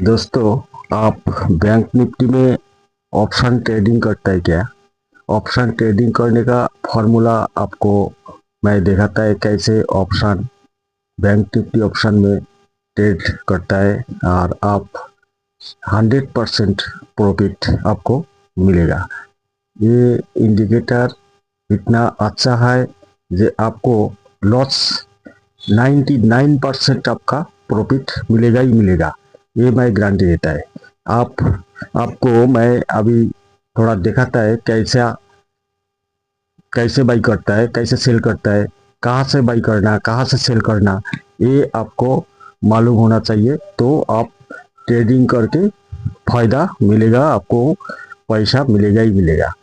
दोस्तों, आप bank Nifty में ऑप्शन ट्रेडिंग करता है क्या? ऑप्शन ट्रेडिंग करने का फॉर्मूला आपको मैं दिखाता है कैसे ऑप्शन बैंक निफ्टी ऑप्शन में ट्रेड करता है और आप 100% प्रॉफिट आपको मिलेगा। ये इंडिकेटर इतना अच्छा है जो आपको लॉस 99% आपका प्रॉफिट मिलेगा ही मिलेगा। ये मैं गारंटी देता है। आपको मैं अभी थोड़ा दिखाता है कैसे बाई करता है, कैसे सेल करता है, कहाँ से बाई करना, कहाँ से सेल करना, ये आपको मालूम होना चाहिए। तो आप ट्रेडिंग करके फायदा मिलेगा, आपको पैसा मिलेगा ही मिलेगा।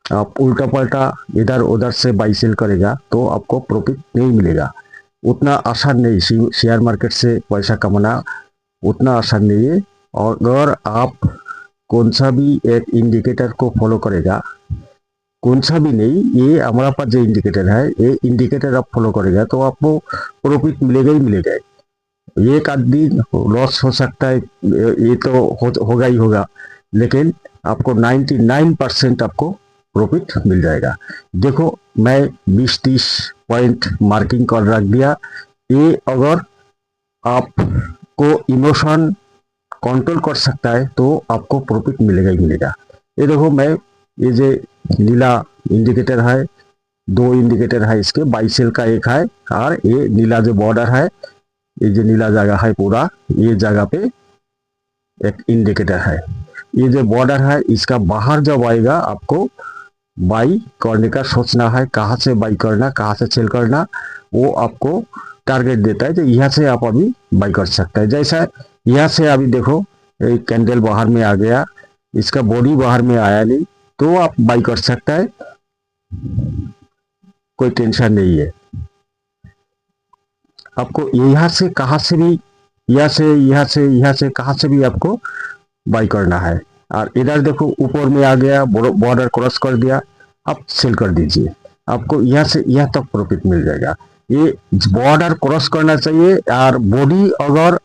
आप उल्टा पलटा इधर उधर से बाई सेल करेगा तो आपको प्रॉफिट नहीं मिलेगा। उतना आसान नहीं, शेयर मार्केट से पैसा कमाना उतना आसान नहीं है। और अगर आप कौन सा भी एक इंडिकेटर को फॉलो करेगा, कौन सा भी नहीं, ये हमारा पास जो इंडिकेटर है, ये इंडिकेटर आप फॉलो करेगा तो आपको प्रॉफिट मिलेगा ही मिलेगा। एक आध दिन लॉस हो सकता है, ये तो होगा ही होगा, लेकिन आपको 99% आपको प्रॉफिट मिल जाएगा। देखो, मैं 20-30 पॉइंट मार्किंग कर रख दिया। ये अगर आपको इमोशन कंट्रोल कर सकता है तो आपको प्रॉफिट मिलेगा ही मिलेगा। ये देखो, मैं ये जो नीला इंडिकेटर है, दो इंडिकेटर है इसके, बाई सेल का एक है, और ये नीला जो बॉर्डर है, ये जो नीला जगह है पूरा, ये जगह पे एक इंडिकेटर है। ये जो बॉर्डर है इसका बाहर जब आएगा आपको बाई करने का सोचना है, कहाँ से बाई करना, कहाँ से सेल करना, वो आपको टारगेट देता है। तो यहाँ से आप अभी बाई कर सकते हैं। जैसा यहाँ से अभी देखो, एक कैंडल बाहर में आ गया, इसका बॉडी बाहर में आया नहीं, तो आप बाई कर सकता है, कोई टेंशन नहीं है। आपको यहाँ से कहाँ से भी, यहाँ से कहाँ से भी आपको बाई करना है। और इधर देखो, ऊपर में आ गया, बॉर्डर क्रॉस कर दिया, आप सेल कर दीजिए, आपको यहाँ से यहाँ तक प्रॉफिट मिल जाएगा। ये बॉर्डर क्रॉस करना चाहिए, और बॉडी अगर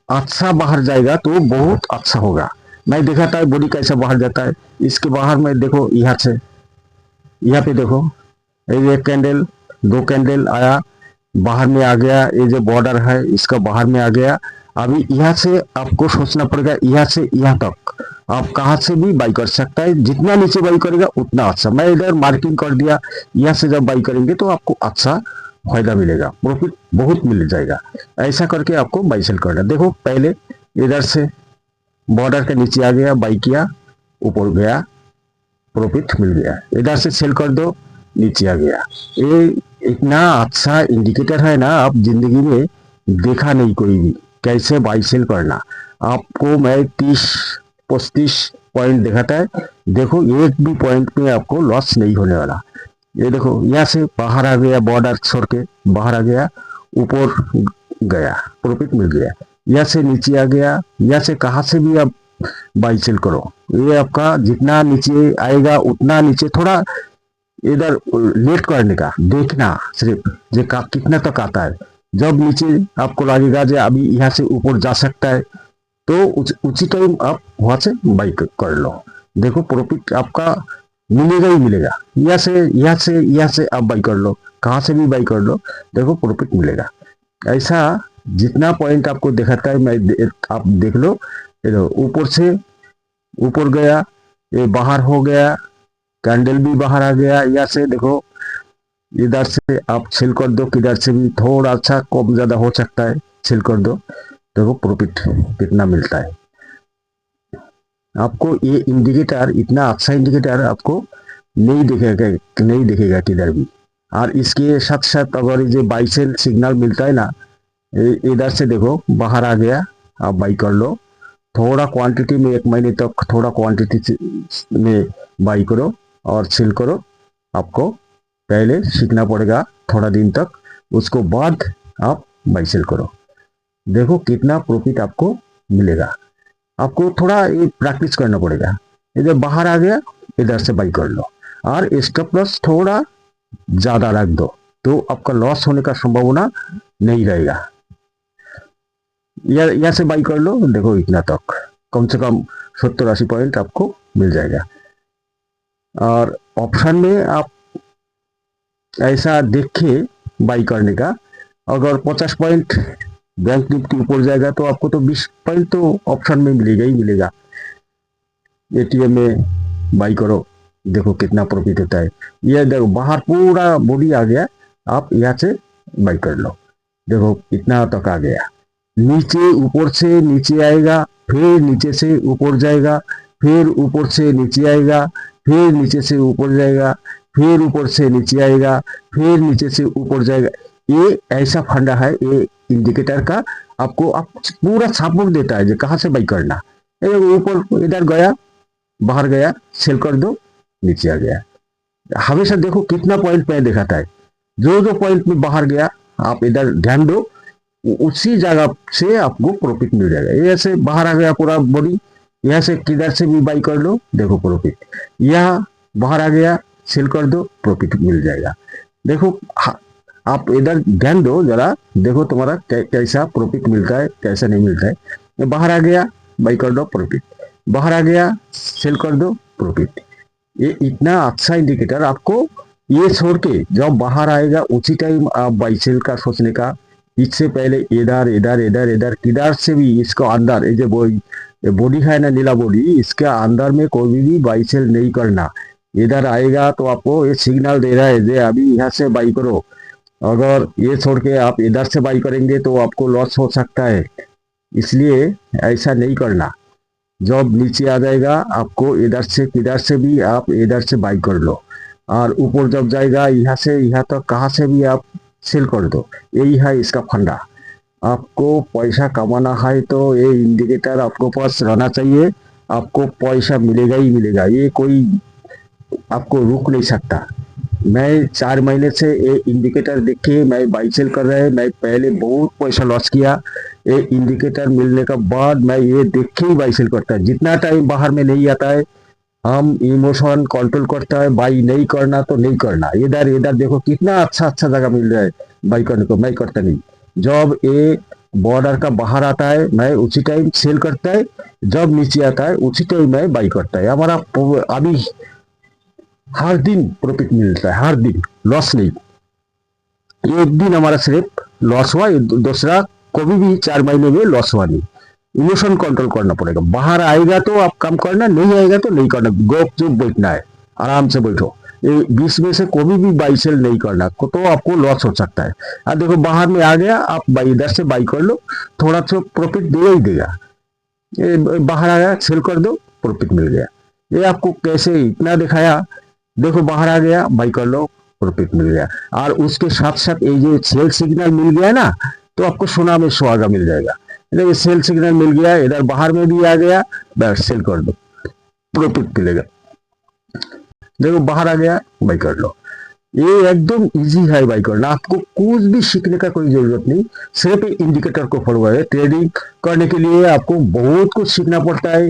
अच्छा बाहर जाएगा तो बहुत अच्छा होगा। मैं दिखाता है बॉडी कैसे बाहर जाता है। इसके बाहर में देखो, यहाँ से यहाँ पे देखो, ये एक कैंडल, दो कैंडल आया, बाहर में आ गया, ये जो बॉर्डर है इसका बाहर में आ गया। अभी यहाँ से आपको सोचना पड़ेगा, यहाँ से यहाँ तक आप कहाँ से भी बाई कर सकता है। जितना नीचे बाई करेगा उतना अच्छा। मैं इधर मार्किंग कर दिया, यहाँ से जब बाई करेंगे तो आपको अच्छा फायदा मिलेगा, प्रॉफिट बहुत मिल जाएगा। ऐसा करके आपको बाई सेल करना। देखो, पहले इधर से बॉर्डर के नीचे आ गया, बाई किया, ऊपर गया, प्रॉफिट मिल गया। इधर से सेल कर दो, नीचे आ गया। ये इतना अच्छा इंडिकेटर है ना, आप जिंदगी में देखा नहीं कोई भी कैसे बाई सेल करना। आपको मैं 30-35 पॉइंट दिखाता है। देखो, एक भी पॉइंट में आपको लॉस नहीं होने वाला। ये देखो, यहाँ से बाहर आ गया, बॉर्डर छोड़ के बाहर आ गया, ऊपर गया, प्रॉफिट मिल गया। यहाँ से नीचे आ गया, यहाँ से कहाँ से भी आप बाई सेल करो। ये आपका जितना नीचे आएगा उतना नीचे थोड़ा इधर लेट करने का देखना, सिर्फ जो कितना तक आता है। जब नीचे आपको लगेगा जो अभी यहाँ से ऊपर जा सकता है, तो उसी टाइम आप वहां से बाई कर लो। देखो, प्रॉफिट आपका मिलेगा ही मिलेगा। यहाँ से आप बाई कर लो, कहाँ से भी बाई कर लो, देखो प्रॉफिट मिलेगा। ऐसा जितना पॉइंट आपको दिखाता है, आप देख लो। ऊपर से ऊपर गया, ये बाहर हो गया, कैंडल भी बाहर आ गया। यहाँ से देखो, इधर से आप सेल कर दो, किधर से भी थोड़ा अच्छा कम ज्यादा हो सकता है, सेल कर दो, देखो प्रॉफिट कितना मिलता है। आपको ये इंडिकेटर, इतना अच्छा इंडिकेटर आपको नहीं दिखेगा किधर भी। और इसके साथ साथ अगर ये बाई सेल सिग्नल मिलता है ना, इधर से देखो बाहर आ गया, आप बाई कर लो। थोड़ा क्वांटिटी में, 1 महीने तक थोड़ा क्वांटिटी में बाई करो और सेल करो। आपको पहले सीखना पड़ेगा थोड़ा दिन तक, उसको बाद आप बाई सेल करो। देखो कितना प्रॉफिट आपको मिलेगा। आपको थोड़ा ये प्रैक्टिस करना पड़ेगा। इधर बाहर आ गया, इधर से बाई कर लो, और स्टॉप लॉस थोड़ा ज्यादा रख दो, तो आपका लॉस होने का संभावना नहीं रहेगा। यहाँ से बाई कर लो, देखो इतना तक कम से कम 70-80 पॉइंट आपको मिल जाएगा। और ऑप्शन में आप ऐसा देख के बाई करने का, अगर 50 पॉइंट बैंक निफ्टी ऊपर जाएगा तो आपको तो 20 पॉइंट तो ऑप्शन में मिलेगा ही मिलेगा। एटीएम में बाई करो, देखो कितना प्रॉफिट होता है। ये देखो बाहर पूरा बॉडी आ गया, आप यहाँ से बाई कर लो, देखो इतना तक आ गया। नीचे ऊपर से नीचे आएगा, फिर नीचे से ऊपर जाएगा, फिर ऊपर से नीचे आएगा, फिर नीचे से ऊपर जाएगा, फिर ऊपर से नीचे आएगा, फिर नीचे से ऊपर जाएगा। ये ऐसा फंडा है ये इंडिकेटर का, आपको आप पूरा सपोर्ट देता है जो कहाँ से बाई करना। ऊपर इधर गया, बाहर गया, सेल कर दो, नीचे आ गया। हमेशा देखो कितना पॉइंट में दिखाता है, जो जो पॉइंट में बाहर गया आप इधर ध्यान दो, उसी जगह से आपको प्रॉफिट मिल जाएगा। यहाँ से बाहर आ गया पूरा बॉडी, यहाँ से किधर से भी बाई कर लो, देखो प्रॉफिट। यहाँ बाहर आ गया, सेल कर दो, प्रॉफिट मिल जाएगा। देखो आप इधर ध्यान दो जरा, देखो तुम्हारा कैसा प्रॉफिट मिलता है कैसा नहीं मिलता है। बाहर आ गया, बाई कर दो, प्रॉफिट। बाहर आ गया, सेल कर दो, प्रॉफिट। ये इतना अच्छा इंडिकेटर आपको, ये छोड़ के जब बाहर आएगा उसी टाइम आप बाई सेल का सोचने का। इससे पहले इधर इधर इधर इधर किधर से भी इसको अंदर, ये जो बॉडी है ना नीला बॉडी, इसके अंदर में कोई भी बाई सेल नहीं करना। इधर आएगा तो आपको ये सिग्नल दे रहा है जे अभी यहाँ से बाई करो। अगर ये छोड़ के आप इधर से बाई करेंगे तो आपको लॉस हो सकता है, इसलिए ऐसा नहीं करना। जब नीचे आ जाएगा आपको इधर से किधर से भी आप इधर से बाई कर लो, और ऊपर जब जाएगा यहाँ से यहाँ तक कहाँ से भी आप सेल कर दो। यही है इसका फंडा। आपको पैसा कमाना है तो ये इंडिकेटर आपको पास रहना चाहिए, आपको पैसा मिलेगा ही मिलेगा, ये कोई आपको रोक नहीं सकता। मैं 4 महीने से ये इंडिकेटर देख के मैं बाई सेल कर रहा है। मैं पहले बहुत पैसा लॉस किया, ये इंडिकेटर मिलने का बाद मैं ये देख के ही बाई सेल करता है। जितना टाइम बाहर में नहीं आता है, हम इमोशन कंट्रोल करता है, बाई नहीं करना तो नहीं करना। इधर इधर देखो कितना अच्छा अच्छा जगह मिल रहा है बाई करने को, मैं करता नहीं। जब ये बॉर्डर का बाहर आता है मैं उसी टाइम सेल करता है, जब नीचे आता है उसी टाइम मैं बाई करता है। हमारा अभी हर दिन प्रॉफिट मिलता है, हर दिन लॉस नहीं। एक दिन हमारा सिर्फ लॉस हुआ, दूसरा कभी भी 4 महीने में लॉस हुआ नहीं। इमोशन कंट्रोल करना पड़ेगा। बाहर आएगा तो आप काम करना, नहीं आएगा तो नहीं करना, गप चुप बैठना है, आराम से बैठो। ये 20 में से कभी भी बाई सेल नहीं करना तो आपको लॉस हो सकता है। अब देखो बाहर में आ गया, आप बाई इधर से बाई कर लो, थोड़ा सा प्रॉफिट देगा ही देगा। ये बाहर आया, सेल कर दो, प्रॉफिट मिल गया। ये आपको कैसे इतना दिखाया, देखो बाहर आ गया, बाई कर लो, प्रॉफिट मिल गया। और उसके साथ साथ ये जो सेल सिग्नल मिल गया ना, तो आपको सोना में सुहागा मिल जाएगा। देखिए सेल सिग्नल मिल गया, इधर बाहर में भी आ गया, बस सेल कर दो, प्रॉफिट मिलेगा। देखो बाहर आ गया, बाई कर लो। ये एकदम इजी है बाई करना, आपको कुछ भी सीखने का कोई जरूरत नहीं, सिर्फ इंडिकेटर को फॉलो है। ट्रेडिंग करने के लिए आपको बहुत कुछ सीखना पड़ता है,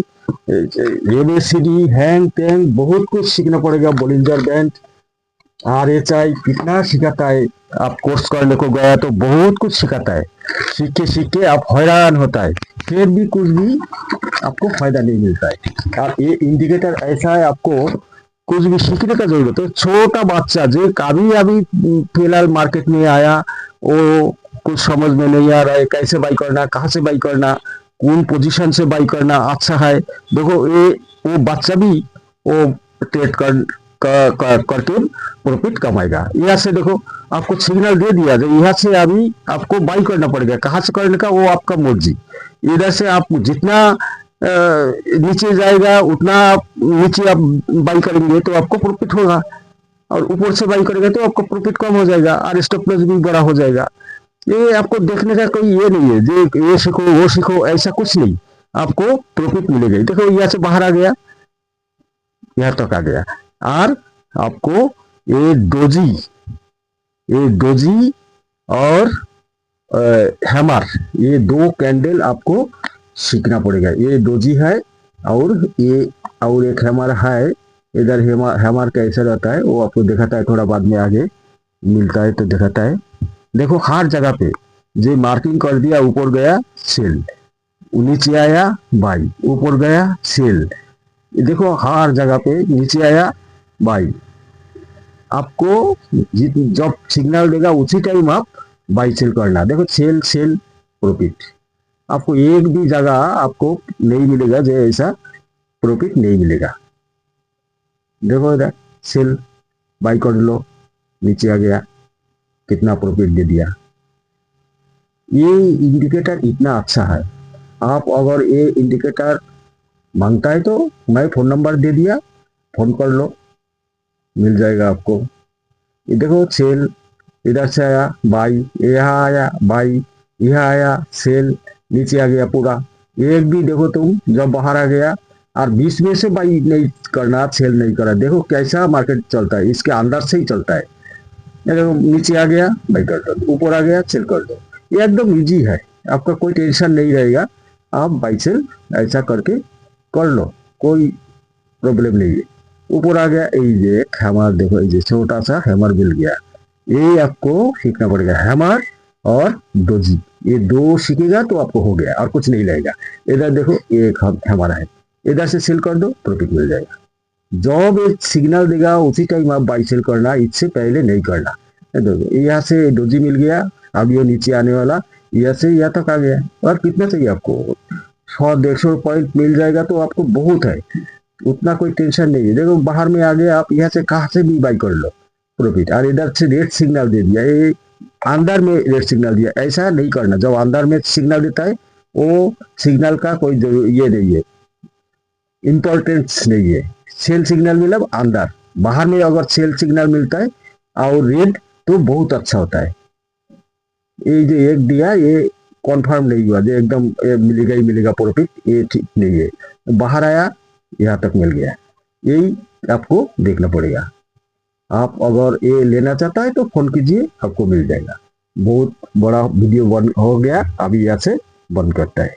एबीसीडी हैंग टैंग बहुत कुछ सीखना पड़ेगा। बोलिंजर बैंड, RSI कितना सिखाता है। आप कोर्स करने को गया तो बहुत कुछ सिखाता है, सीख के आप हैरान होता है, फिर भी कुछ भी आपको फायदा नहीं मिलता है। और ये इंडिकेटर ऐसा है, आपको कुछ भी सीखने का जरूरत है। छोटा बच्चा जो कभी अभी फिलहाल मार्केट में आया, वो कुछ समझ में नहीं आ रहा है कैसे बाई करना, कहाँ से बाई करना, कौन पोजीशन से बाई करना अच्छा है। देखो ये वो बच्चा भी वो ट्रेड करके प्रॉफिट कमाएगा। यहाँ से देखो आपको सिग्नल दे दिया, जो यहाँ से अभी आपको बाई करना पड़ेगा, कहाँ से करने का वो आपका मर्जी। इधर से आप जितना नीचे जाएगा उतना नीचे आप बाई करेंगे तो आपको प्रॉफिट होगा, और ऊपर से बाई करेंगे तो आपको प्रॉफिट कम हो जाएगा और स्टॉप लॉस भी बड़ा हो जाएगा। ये आपको देखने का कोई ये नहीं है जो ये सीखो वो सीखो, ऐसा कुछ नहीं, आपको प्रॉफिट मिलेगा। देखो यहाँ से बाहर आ गया, यहाँ तक आ गया, और आपको ये डोजी और हैमर, ये 2 कैंडल आपको सीखना पड़ेगा। ये डोजी है और ये और एक हैमर है। इधर हैमर कैसे रहता है वो आपको दिखाता है, थोड़ा बाद में आगे मिलता है तो दिखाता है। देखो हर जगह पे जो मार्किंग कर दिया ऊपर गया सेल, नीचे आया बाई, ऊपर गया सेल। देखो हर जगह पे नीचे आया बाई। आपको जब सिग्नल देगा उसी टाइम आप बाई सेल करना। देखो सेल सेल प्रॉफिट, आपको एक भी जगह आपको नहीं मिलेगा जो ऐसा प्रॉफिट नहीं मिलेगा। देखो इधर सेल बाई कर लो, नीचे आ गया, कितना प्रॉफिट दे दिया। ये इंडिकेटर इतना अच्छा है। आप अगर ये इंडिकेटर मांगता है तो मैं फोन नंबर दे दिया, फोन कर लो, मिल जाएगा आपको। ये देखो सेल, इधर से आया बाई, यहाँ आया बाई, यहाँ आया सेल, नीचे आ गया पूरा। एक भी देखो तुम जब बाहर आ गया और बीच में से बाई नहीं करना, सेल नहीं करना। देखो कैसा मार्केट चलता है, इसके अंदर से ही चलता है। ये देखो नीचे आ गया बाई कर दो, ऊपर आ गया सेल कर दो। ये एकदम इजी है, आपका कोई टेंशन नहीं रहेगा। आप बाई सेल ऐसा करके कर लो, कोई प्रॉब्लम नहीं है। ऊपर आ गया, ये एक हैमर, देखो ये छोटा सा हैमर मिल गया। ये आपको सीखना पड़ेगा, हैमर और डोजी, ये दो सीखेगा तो आपको हो गया और कुछ नहीं लगेगा। इधर देखो एक हैमर है, इधर से सेल कर दो, प्रॉफिट मिल जाएगा। जब एक सिग्नल देगा उसी टाइम आप बाई सेल करना, इससे पहले नहीं करना। देखो यहाँ से डोजी मिल गया, अब ये नीचे आने वाला, यहाँ से यहाँ तक आ गया। और कितना चाहिए आपको, 100-150 पॉइंट मिल जाएगा तो आपको बहुत है, उतना कोई टेंशन नहीं है। देखो बाहर में आ गया, आप यहाँ से कहाँ से भी बाई कर लो प्रॉफिट। और इधर से रेड सिग्नल दे दिया, ये अंदर में रेड सिग्नल दिया, ऐसा नहीं करना। जब अंदर में सिग्नल देता है वो सिग्नल का कोई ये नहीं है, इंपॉर्टेंस नहीं है। सेल सिग्नल मतलब अंदर, बाहर में अगर सेल सिग्नल मिलता है और रेड तो बहुत अच्छा होता है। ये जो एक दिया ये कॉन्फर्म नहीं हुआ, जो एकदम मिलेगा ही मिलेगा प्रॉफिट, ये ठीक नहीं है। बाहर आया, यहाँ तक मिल गया, यही आपको देखना पड़ेगा। आप अगर ये लेना चाहता है तो फोन कीजिए, आपको मिल जाएगा। बहुत बड़ा वीडियो बन हो गया, अभी यहाँ से बंद करता है।